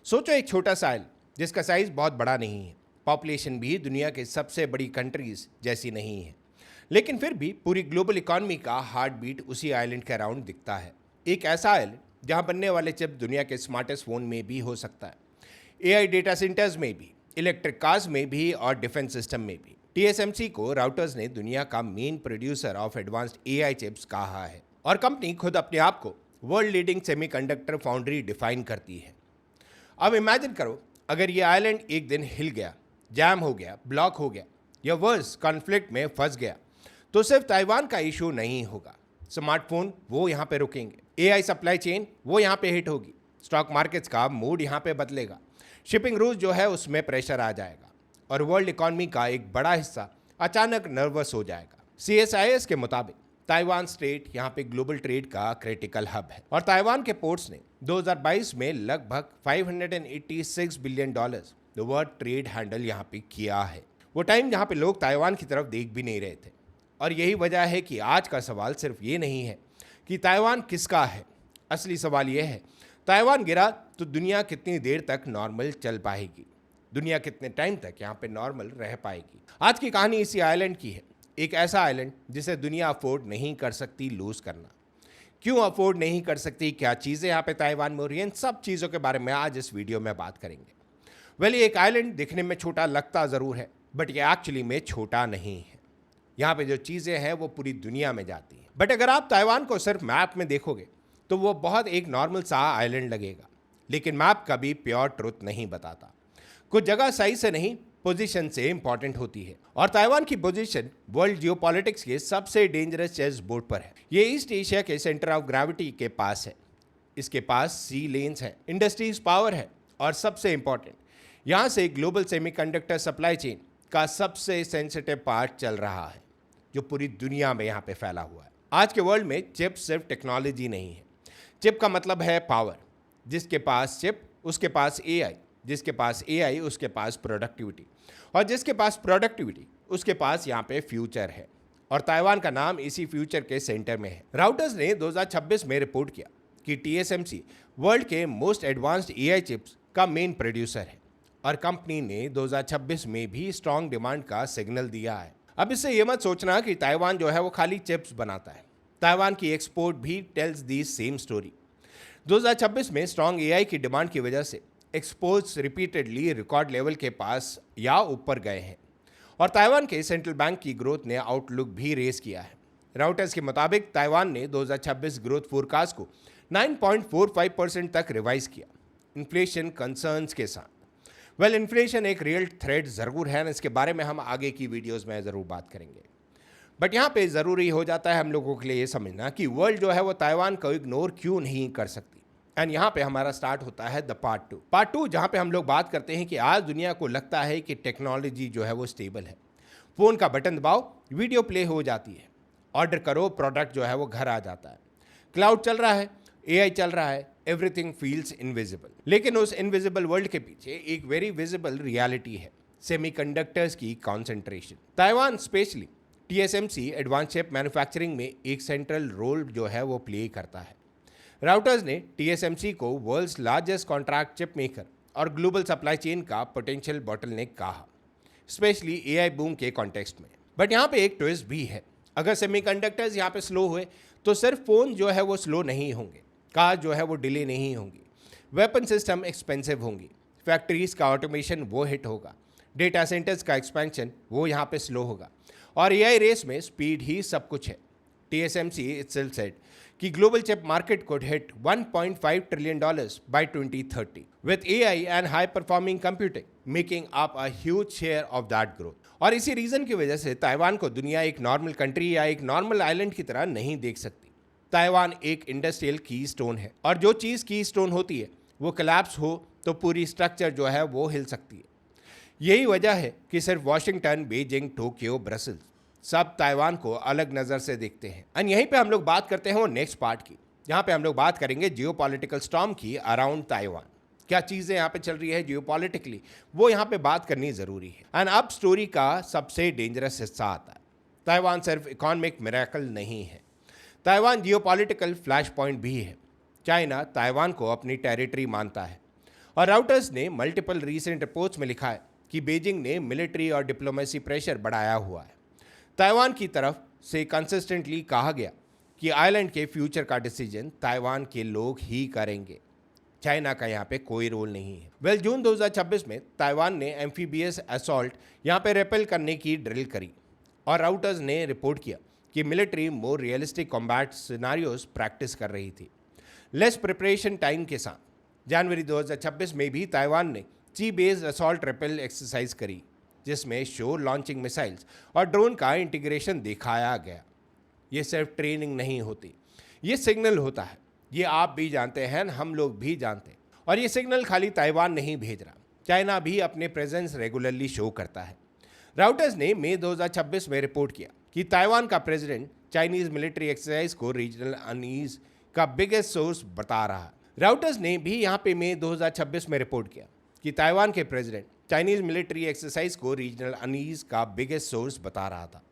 सोचो एक छोटा सा आइलैंड जिसका साइज बहुत बड़ा नहीं है, पॉपुलेशन भी दुनिया के सबसे बड़ी कंट्रीज जैसी नहीं है, लेकिन फिर भी पूरी ग्लोबल इकॉनमी का हार्ट बीट उसी आइलैंड के अराउंड दिखता है। एक ऐसा आइलैंड जहां बनने वाले चिप दुनिया के स्मार्टेस्ट फोन में भी हो सकता है, एआई डेटा सेंटर्स में भी, इलेक्ट्रिक कार्स में भी और डिफेंस सिस्टम में भी। टीएसएमसी को राउटर्स ने दुनिया का main producer of advanced AI chips कहा है और कंपनी खुद अपने आप को world leading semiconductor foundry define करती है। अब इमेजिन करो, अगर ये आइलैंड एक दिन हिल गया, जैम हो गया, ब्लॉक हो गया या वर्स कॉन्फ्लिक्ट में फंस गया, तो सिर्फ ताइवान का इशू नहीं होगा। स्मार्टफोन वो यहाँ पे रुकेंगे, एआई सप्लाई चेन वो यहाँ पे हिट होगी, स्टॉक मार्केट्स का मूड यहाँ पे बदलेगा, शिपिंग रूट जो है उसमें प्रेशर आ जाएगा और वर्ल्ड इकॉनमी का एक बड़ा हिस्सा अचानक नर्वस हो जाएगा। सीएसआईएस के मुताबिक ताइवान स्टेट यहाँ पे ग्लोबल ट्रेड का क्रिटिकल हब है और ताइवान के पोर्ट्स ने 2022 में लगभग $586 billion the world trade handle यहाँ पे किया है। वो टाइम जहाँ पे लोग ताइवान की तरफ देख भी नहीं रहे थे और यही वजह है कि आज का सवाल सिर्फ ये नहीं है कि ताइवान किसका है, असली सवाल ये है ताइवान गिरा तो दुनिया कितनी देर तक नॉर्मल चल पाएगी, दुनिया कितने टाइम तक यहाँ पे नॉर्मल रह पाएगी। आज की कहानी इसी आइलैंड की है, एक ऐसा आइलैंड जिसे दुनिया अफोर्ड नहीं कर सकती लूज करना। क्यों अफोर्ड नहीं कर सकती, क्या चीज़ें यहाँ पे ताइवान में हो रही हैं, इन सब चीज़ों के बारे में आज इस वीडियो में बात करेंगे। वेल, ये एक आइलैंड दिखने में छोटा लगता ज़रूर है, बट ये एक्चुअली में छोटा नहीं है। यहाँ पे जो चीज़ें हैं वो पूरी दुनिया में जाती हैं। बट अगर आप ताइवान को सिर्फ मैप में देखोगे तो वो बहुत एक नॉर्मल सा आइलैंड लगेगा, लेकिन मैप कभी प्योर ट्रुथ नहीं बताता। कुछ जगह सही से नहीं, पोजीशन से इंपॉर्टेंट होती है और ताइवान की पोजीशन वर्ल्ड जियोपॉलिटिक्स के सबसे डेंजरस चेस बोर्ड पर है। ये ईस्ट एशिया के सेंटर ऑफ ग्रेविटी के पास है, इसके पास सी लेन्स हैं, इंडस्ट्रीज पावर है और सबसे इंपॉर्टेंट, यहाँ से ग्लोबल सेमीकंडक्टर सप्लाई चेन का सबसे सेंसिटिव पार्ट चल रहा है जो पूरी दुनिया में यहाँ पे फैला हुआ है। आज के वर्ल्ड में चिप सिर्फ टेक्नोलॉजी नहीं है, चिप का मतलब है पावर। जिसके पास चिप उसके पास एआई, जिसके पास एआई उसके पास प्रोडक्टिविटी और जिसके पास प्रोडक्टिविटी उसके पास यहाँ पे फ्यूचर है और ताइवान का नाम इसी फ्यूचर के सेंटर में है। राउटर्स ने 2026 में रिपोर्ट किया कि टीएसएमसी वर्ल्ड के मोस्ट एडवांस्ड एआई चिप्स का मेन प्रोड्यूसर है और कंपनी ने 2026 में भी स्ट्रॉन्ग डिमांड का सिग्नल दिया है। अब इससे ये मत सोचना कि ताइवान जो है वो खाली चिप्स बनाता है, ताइवान की एक्सपोर्ट भी टेल्स दी सेम स्टोरी। 2026 में स्ट्रॉन्ग एआई की डिमांड की वजह से एक्सपोर्ट्स रिपीटेडली रिकॉर्ड लेवल के पास या ऊपर गए हैं और ताइवान के सेंट्रल बैंक की ग्रोथ ने आउटलुक भी रेस किया है। राउटर्स के मुताबिक ताइवान ने 2026 ग्रोथ फोरकास्ट को 9.45% तक रिवाइज किया, इन्फ्लेशन कंसर्न्स के साथ। वेल, इन्फ्लेशन एक रियल थ्रेट ज़रूर है, इसके बारे में हम आगे की वीडियोज़ में ज़रूर बात करेंगे। बट यहाँ पे ज़रूरी हो जाता है हम लोगों के लिए ये समझना कि वर्ल्ड जो है वो ताइवान को इग्नोर क्यों नहीं कर सकती। एंड यहाँ पे हमारा स्टार्ट होता है द पार्ट टू जहाँ पे हम लोग बात करते हैं कि आज दुनिया को लगता है कि टेक्नोलॉजी जो है वो स्टेबल है। फ़ोन का बटन दबाओ, वीडियो प्ले हो जाती है, ऑर्डर करो, प्रोडक्ट जो है वो घर आ जाता है, क्लाउड चल रहा है, एआई चल रहा है, एवरीथिंग फील्स इनविजिबल। लेकिन उस इनविजिबल वर्ल्ड के पीछे एक वेरी विजिबल रियलिटी है, सेमीकंडक्टर्स की concentration. Taiwan specially TSMC advance chip manufacturing में एक सेंट्रल रोल जो है वो प्ले करता है। राउटर्स ने टीएसएमसी को world's largest contract chip maker और ग्लोबल सप्लाई चेन का पोटेंशियल बॉटलनेक कहा, स्पेशली एआई बूम के कॉन्टेक्स्ट में। बट यहाँ पे एक ट्विस्ट भी है, अगर सेमीकंडक्टर्स यहाँ पे स्लो हुए तो सिर्फ फ़ोन जो है वो स्लो नहीं होंगे, कार जो है वो डिले नहीं होंगी, वेपन सिस्टम एक्सपेंसिव होंगी, फैक्ट्रीज का ऑटोमेशन वो हिट होगा, डेटा सेंटर्स का एक्सपेंशन वो यहाँ पे स्लो होगा और एआई रेस में स्पीड ही सब कुछ है। टीएसएमसी इटसेल्फ सेड कि global chip market could hit $1.5 trillion by 2030 with AI and high performing computing making up a huge share of that growth। और इसी रीजन की वजह से ताइवान को दुनिया एक नॉर्मल कंट्री या एक नॉर्मल आइलैंड की तरह नहीं देख सकती। ताइवान एक इंडस्ट्रियल की स्टोन है और जो चीज़ की स्टोन होती है वो कोलैप्स हो तो पूरी स्ट्रक्चर जो है वो हिल सकती है। यही वजह है कि सिर्फ वॉशिंगटन, बीजिंग, टोक्यो, ब्रसल्स सब ताइवान को अलग नज़र से देखते हैं। एंड यहीं पे हम लोग बात करते हैं वो नेक्स्ट पार्ट की, जहाँ पे हम लोग बात करेंगे जियोपॉलिटिकल स्टॉर्म की अराउंड ताइवान। क्या चीज़ें यहाँ पे चल रही है जियोपॉलिटिकली, वो यहाँ पे बात करनी ज़रूरी है। एंड अब स्टोरी का सबसे डेंजरस हिस्सा आता है। ताइवान सिर्फ इकोनॉमिक मिरेकल नहीं है, ताइवान जियोपॉलिटिकल फ्लैश पॉइंट भी है। चाइना ताइवान को अपनी टेरिटरी मानता है और राउटर्स ने मल्टीपल रीसेंट रिपोर्ट्स में लिखा है कि बीजिंग ने मिलिट्री और डिप्लोमेसी प्रेशर बढ़ाया हुआ है। ताइवान की तरफ से कंसिस्टेंटली कहा गया कि आइलैंड के फ्यूचर का डिसीजन ताइवान के लोग ही करेंगे, चाइना का यहाँ पे कोई रोल नहीं है। जून 2026 में ताइवान ने एम्फीबियस असॉल्ट यहाँ पे रेपेल करने की ड्रिल करी और राउटर्स ने रिपोर्ट किया कि military more realistic combat scenarios practice कर रही थी लेस प्रिपरेशन टाइम के साथ। जनवरी 2026 में भी ताइवान ने सी बेस्ड असॉल्ट रेपेल एक्सरसाइज करी, जिसमें शोर लॉन्चिंग मिसाइल्स और ड्रोन का इंटीग्रेशन दिखाया गया। ये सिर्फ ट्रेनिंग नहीं होती, ये सिग्नल होता है। ये आप भी जानते हैं, हम लोग भी जानते हैं। और ये सिग्नल खाली ताइवान नहीं भेज रहा, चाइना भी अपने प्रेजेंस रेगुलरली शो करता है। राउटर्स ने मई 2026 में रिपोर्ट किया कि ताइवान का प्रेसिडेंट चाइनीज मिलिट्री एक्सरसाइज को रीजनल अनईज का बिगेस्ट सोर्स बता रहा है। राउटर्स ने भी यहाँ पे मई 2026 में रिपोर्ट किया कि ताइवान के प्रेसिडेंट चाइनीज मिलिट्री एक्सरसाइज को रीजनल अनईज का बिगेस्ट सोर्स बता रहा था।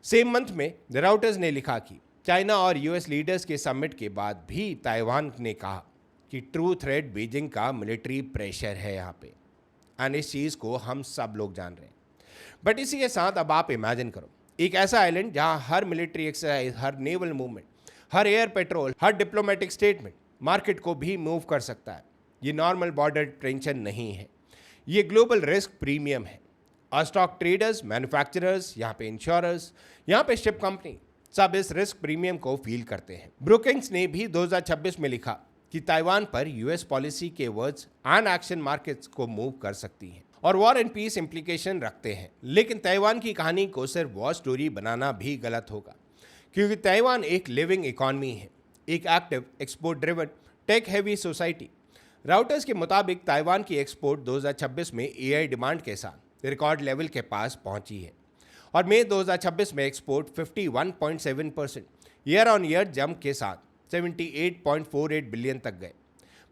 सेम मंथ में राउटर्स ने लिखा कि चाइना और यूएस लीडर्स के समिट के बाद भी ताइवान ने कहा कि ट्रू थ्रेट बीजिंग का मिलिट्री प्रेशर है यहाँ पे, एंड इस चीज़ को हम सब लोग जान रहे हैं। बट इसी के साथ अब आप इमेजिन करो एक ऐसा आइलैंड जहाँ हर मिलिट्री एक्सरसाइज, हर नेवल मूवमेंट, हर एयर पेट्रोल, हर डिप्लोमेटिक स्टेटमेंट मार्केट को भी मूव कर सकता है। ये नॉर्मल बॉर्डर टेंशन नहीं है, ये ग्लोबल रिस्क प्रीमियम है। और स्टॉक ट्रेडर्स, मैन्युफैक्चरर्स, यहाँ पे इंश्योरर्स, यहाँ पे शिप कंपनी सब इस रिस्क प्रीमियम को फील करते हैं। ब्रोकिंग्स ने भी 2026 में लिखा कि ताइवान पर यूएस पॉलिसी के वर्ड्स एंड एक्शन मार्केट्स को मूव कर सकती हैं और वॉर एंड पीस इंप्लीकेशन रखते हैं। लेकिन ताइवान की कहानी को सिर्फ वॉर स्टोरी बनाना भी गलत होगा, क्योंकि ताइवान एक लिविंग इकॉनमी है, एक active export driven tech heavy society. Reuters के मुताबिक ताइवान की एक्सपोर्ट 2026 में एआई डिमांड के साथ रिकॉर्ड लेवल के पास पहुंची है और मई 2026 में export 51.7% year on year jump के साथ 78.48 बिलियन तक गए।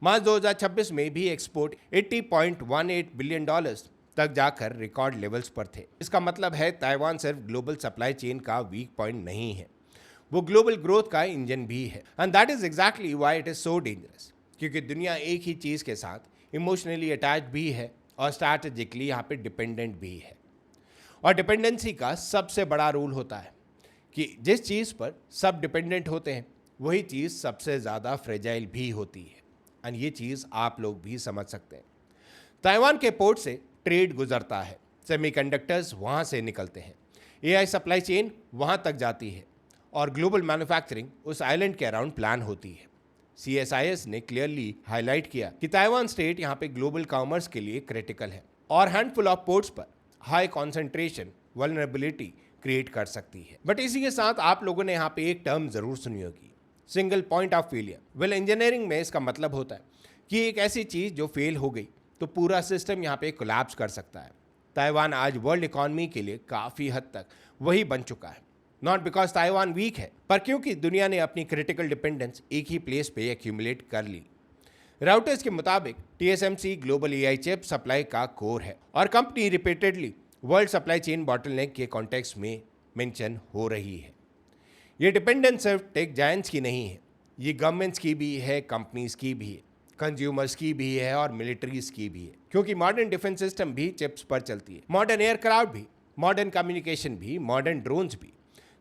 मार्च 2026 में भी एक्सपोर्ट 80.18 बिलियन डॉलर्स तक जाकर रिकॉर्ड लेवल्स पर थे। इसका मतलब है ताइवान सिर्फ ग्लोबल सप्लाई चेन का वीक पॉइंट नहीं है, वो ग्लोबल ग्रोथ का इंजन भी है। And that is exactly why it is so dangerous, क्योंकि दुनिया एक ही चीज़ के साथ इमोशनली अटैच भी है और स्ट्रैटेजिकली यहाँ पे डिपेंडेंट भी है। और डिपेंडेंसी का सबसे बड़ा रूल होता है कि जिस चीज़ पर सब डिपेंडेंट होते हैं वही चीज़ सबसे ज़्यादा फ्रेजाइल भी होती है। एंड ये चीज़ आप लोग भी समझ सकते हैं। ताइवान के पोर्ट से ट्रेड गुजरता है, सेमीकंडक्टर्स वहाँ से निकलते हैं, एआई सप्लाई चेन वहाँ तक जाती है और ग्लोबल मैन्युफैक्चरिंग उस आइलैंड के अराउंड प्लान होती है। CSIS ने क्लियरली हाईलाइट किया कि ताइवान स्टेट यहाँ पे ग्लोबल कॉमर्स के लिए क्रिटिकल है और हैंडफुल ऑफ पोर्ट्स पर हाई कॉन्सेंट्रेशन वल्नरेबिलिटी क्रिएट कर सकती है। बट इसी के साथ आप लोगों ने यहाँ पे एक टर्म जरूर सुनी होगी, single point of failure. Engineering में इसका मतलब होता है कि एक ऐसी चीज़ जो फेल हो गई तो पूरा सिस्टम यहाँ पे कोलैप्स कर सकता है। ताइवान आज वर्ल्ड इकॉनमी के लिए काफ़ी हद तक वही बन चुका है, नॉट बिकॉज ताइवान वीक है, पर क्योंकि दुनिया ने अपनी क्रिटिकल डिपेंडेंस एक ही प्लेस पे एक्यूमुलेट कर ली। राउटर्स के मुताबिक TSMC global AI chip supply का कोर है और company repeatedly world supply chain bottleneck के कॉन्टेक्स्ट में मेंशन हो रही है। ये डिपेंडेंस सिर्फ टेक जायंट्स की नहीं है, ये गवर्नमेंट्स की भी है, कंपनीज की भी है, कंज्यूमर्स की भी है और मिलिट्रीज की भी है, क्योंकि मॉडर्न डिफेंस सिस्टम भी चिप्स पर चलती है, मॉडर्न एयरक्राफ्ट भी, मॉडर्न कम्युनिकेशन भी, मॉडर्न ड्रोन्स भी।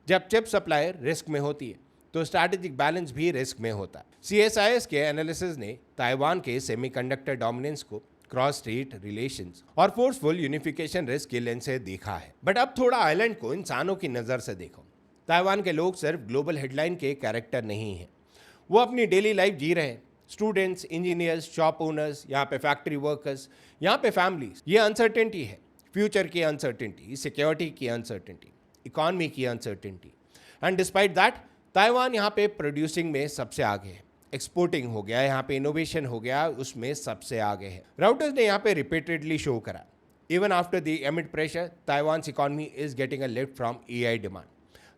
जब चिप सप्लायर रिस्क में होती है तो स्ट्रैटेजिक बैलेंस भी रिस्क में होता है। CSIS के एनालिसिस ने ताइवान के सेमीकंडक्टर डोमिनेंस को क्रॉस स्टेट रिलेशंस और फोर्सफुल यूनिफिकेशन रिस्क के लेंस से देखा है। बट अब थोड़ा आइलैंड को इंसानों की नज़र से देखो। ताइवान के लोग सिर्फ ग्लोबल हेडलाइन के कैरेक्टर नहीं हैं, वो अपनी डेली लाइफ जी रहे हैं। स्टूडेंट्स, इंजीनियर्स, शॉप ओनर्स, यहाँ पे फैक्ट्री वर्कर्स, यहाँ पे फैमिलीज। ये अनसर्टेनिटी है, फ्यूचर की अनसर्टेनिटी, सिक्योरिटी की अनसर्टेनिटी, इकॉनमी की uncertainty. And despite that Taiwan यहाँ पे प्रोड्यूसिंग में सबसे आगे है, एक्सपोर्टिंग हो गया, यहाँ पे इनोवेशन हो गया, उसमें सबसे आगे है। राउटर्स ने यहाँ पे रिपीटेडली शो करा, even after the amid pressure Taiwan's economy is getting a lift from AI demand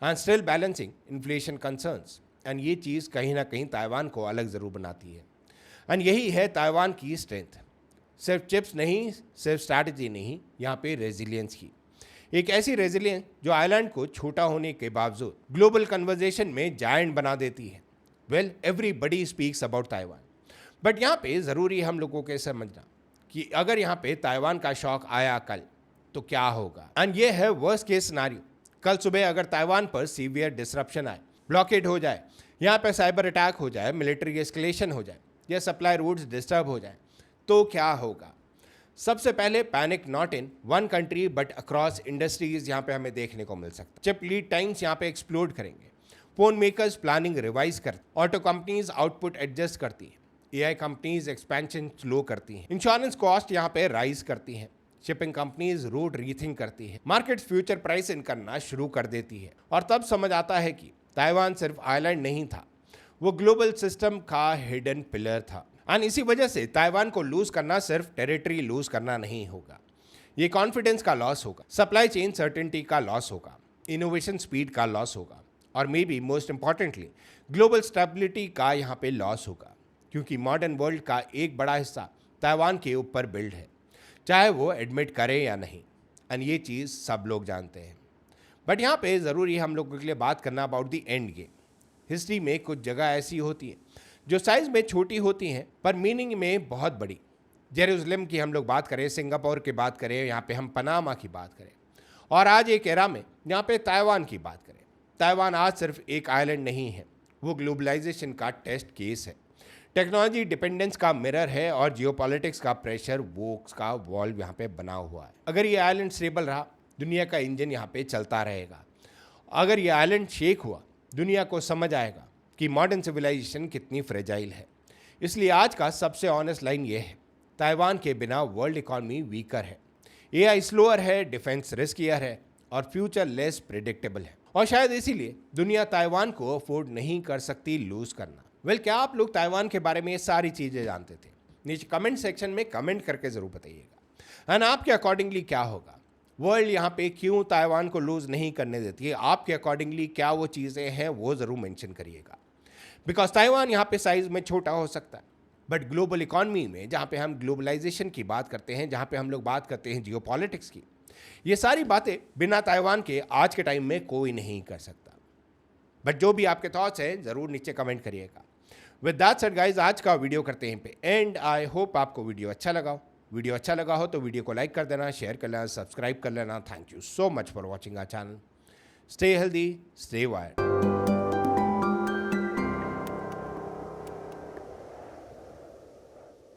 and still balancing inflation concerns. And ये चीज़ कहीं ना कहीं ताइवान को अलग ज़रूर बनाती है। एंड यही है ताइवान की स्ट्रेंथ, सिर्फ चिप्स नहीं, सिर्फ स्ट्रैटेजी नहीं, यहाँ पे रेजिलियंस की, एक ऐसी रेजिलियंस जो आइलैंड को छोटा होने के बावजूद ग्लोबल कन्वर्जेशन में जायंट बना देती है। Everybody speaks about Taiwan, but यहाँ पे ज़रूरी है हम लोगों के समझना कि अगर यहाँ पे ताइवान का शॉक आया कल तो क्या होगा। एंड ये है वर्स्ट केस सिनारियो। कल सुबह अगर ताइवान पर सीवियर डिसरप्शन आए, ब्लॉकेड हो जाए, यहाँ पे साइबर अटैक हो जाए, मिलिट्री एस्केलेशन हो जाए या सप्लाई रूट्स डिस्टर्ब हो जाए तो क्या होगा। सबसे पहले panic not in one country but across industries यहाँ पे हमें देखने को मिल सकता है। चिप लीड टाइम्स यहाँ पे एक्सप्लोड करेंगे, फोन मेकर्स प्लानिंग रिवाइज करते, ऑटो कंपनीज आउटपुट एडजस्ट करती है, एआई कंपनीज एक्सपेंशन स्लो करती हैं, इंश्योरेंस कॉस्ट यहाँ पे राइज करती हैं, शिपिंग कंपनीज रूट रीथिंक करती है, मार्केट फ्यूचर प्राइस इन करना शुरू कर देती है। और तब समझ आता है कि ताइवान सिर्फ आइलैंड नहीं था, वो ग्लोबल सिस्टम का हिडन पिलर था। और इसी वजह से ताइवान को लूज करना सिर्फ टेरिटरी लूज करना नहीं होगा, ये कॉन्फिडेंस का लॉस होगा, सप्लाई चेन सर्टेनिटी का लॉस होगा, इनोवेशन स्पीड का लॉस होगा और may be most importantly global stability का यहाँ पे लॉस होगा। क्योंकि मॉडर्न वर्ल्ड का एक बड़ा हिस्सा ताइवान के ऊपर बिल्ड है, चाहे वो एडमिट करें या नहीं। एंड ये चीज़ सब लोग जानते हैं। बट यहाँ पे ज़रूरी है हम लोगों के लिए बात करना about the end game. History में कुछ जगह ऐसी होती है जो साइज़ में छोटी होती हैं पर मीनिंग में बहुत बड़ी। जेरूसलम की हम लोग बात करें, सिंगापुर की बात करें, यहाँ पे हम पनामा की बात करें, और आज एक एरा में यहाँ पे ताइवान की बात करें। ताइवान आज सिर्फ एक आइलैंड नहीं है, वो ग्लोबलाइजेशन का टेस्ट केस है, टेक्नोलॉजी डिपेंडेंस का मिरर है और जियोपॉलिटिक्स का प्रेशर वोक्स का वॉल्व यहाँ पे बना हुआ है। अगर ये आइलैंड स्टेबल रहा, दुनिया का इंजन यहाँ पे चलता रहेगा। अगर ये आइलैंड शेक हुआ, दुनिया को समझ आएगा कि मॉडर्न सिविलाइजेशन कितनी फ्रेजाइल है। इसलिए आज का सबसे ऑनेस्ट लाइन ये है, ताइवान के बिना वर्ल्ड इकॉनमी वीकर है, एआई स्लोअर है, डिफेंस रिस्कियर है और फ्यूचर लेस प्रिडिक्टेबल है। और शायद इसीलिए दुनिया ताइवान को अफोर्ड नहीं कर सकती लूज करना। क्या आप लोग ताइवान के बारे में ये सारी चीज़ें जानते थे? नीचे कमेंट सेक्शन में कमेंट करके ज़रूर बताइएगा। एंड आपके अकॉर्डिंगली क्या होगा, वर्ल्ड यहाँ पे क्यों ताइवान को लूज नहीं करने देती है? आपके अकॉर्डिंगली क्या वो चीज़ें हैं, वो ज़रूर मेंशन करिएगा। बिकॉज ताइवान यहाँ पे साइज में छोटा हो सकता है, बट ग्लोबल इकॉनमी में जहाँ पे हम ग्लोबलाइजेशन की बात करते हैं, जहाँ पे हम लोग बात करते हैं जियोपॉलिटिक्स की, ये सारी बातें बिना ताइवान के आज के टाइम में कोई नहीं कर सकता। बट जो भी आपके थॉट्स हैं ज़रूर नीचे कमेंट करिएगा। विद दैट सेड गाइज, आज का वीडियो करते हैं पे एंड। आई होप आपको वीडियो अच्छा लगा हो। वीडियो अच्छा लगा हो तो वीडियो को लाइक कर देना, शेयर कर लेना, सब्सक्राइब कर लेना। Thank you so much for watching our channel. Stay healthy, stay wired.